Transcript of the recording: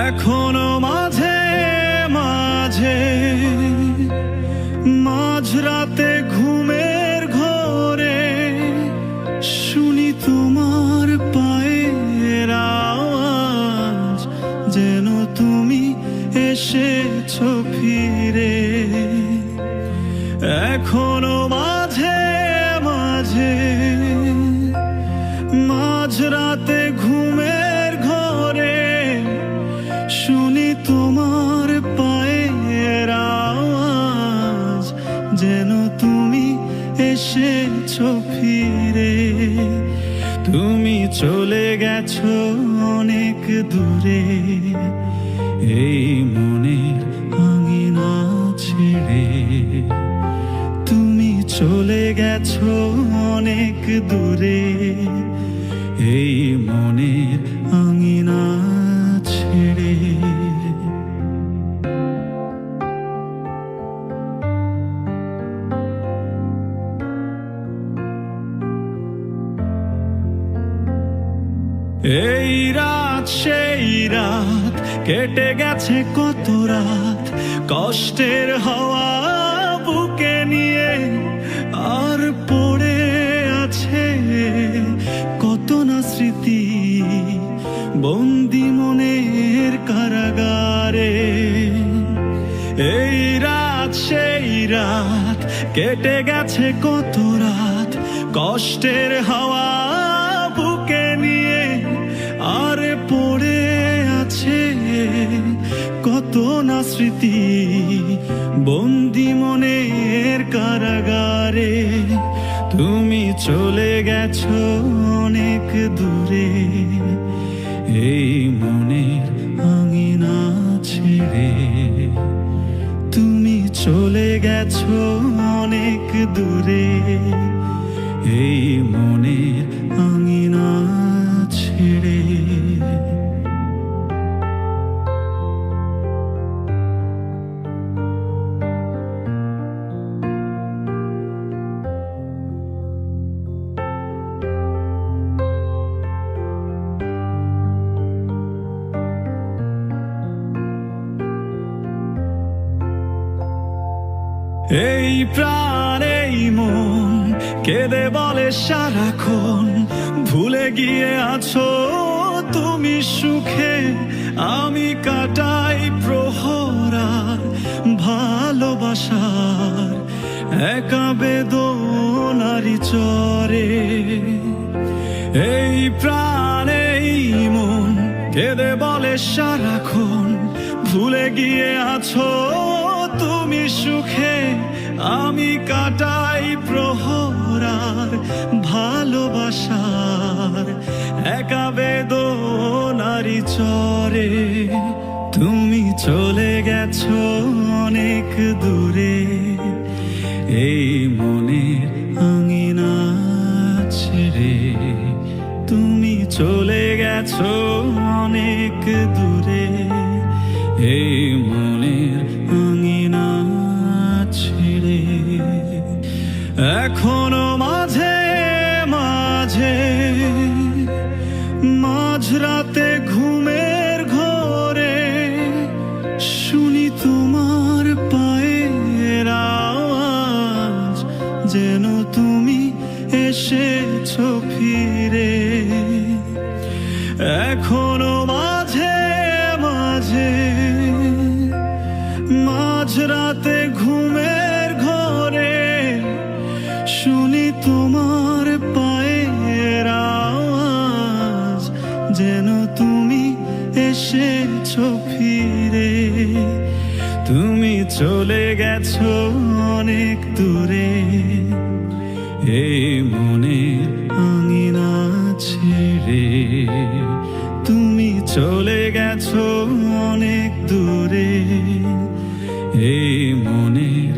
এখনো মাঝে মাঝে মাঝরাতে ঘুমের ঘোরে শুনি তোমার পায়ের আওয়াজ, যেন তুমি এসেছো ফিরে। এখনো মাঝে মাঝে মাঝরাতে ঘুমের ঘোরে শুনি তোমার পায়ের আওয়াজ, যেন তুমি এসেছো ফিরে। তুমি চলে গেছো অনেক দূরে, এই মনের আঙিনা ছেড়ে। তুমি চলে গেছো অনেক দূরে, এই মনের আঙিনা ছেড়ে। এই রাত সেই রাত, কেটে গেছে কত রাত কষ্টের হাওয়া বুকে নিয়ে। আর পড়ে আছে কত না স্মৃতি বন্দি মনের কারাগারে। এই রাত সেই রাত, কেটে গেছে কত রাত কষ্টের হাওয়া বুকে নিয়ে। আর পড়ে আছে কত না স্মৃতি বন্দি মনের কারাগারে। তুমি চলে গেছো অনেক দূরে, এই মনের আঙিনা ছেড়ে। তুমি চলে গেছো অনেক দূরে, এই মনের আঙিনা ছেড়ে। এই প্রাণ এই মন কেঁদে বলে সারাক্ষণ, ভুলে গিয়ে আছো তুমি সুখে। আমি কাটাই প্রহরার ভালোবাসার একা বেদনারি চরে। এই প্রাণ এই মন কেঁদে বলে সারাক্ষণ, ভুলে গিয়ে আছো তুমি সুখে। আমি কাটাই প্রহরার ভালোবাসার একা বেদনারি চরে। তুমি চলে গেছো অনেক দূরে, এই মনের আঙিনা ছেড়ে। তুমি চলে গেছো অনেক দূরে, এই মনের আঙিনা ছেড়ে। এখনো মাঝে মাঝে মাঝরাতে ঘুমের ঘোরে শুনি তোমার পায়ের আওয়াজ, যেন তুমি এসেছো ফিরে। এখনো মাঝে মাঝে মাঝরাতে ঘুমের ঘোরে শুনি তোমার পায়ের আওয়াজ, যেন তুমি এসেছো ফিরে। তুমি চলে গেছো অনেক দূরে, এই মনের আঙিনা ছেড়ে। তুমি চলে গেছো অনেক দূরে, এই মনের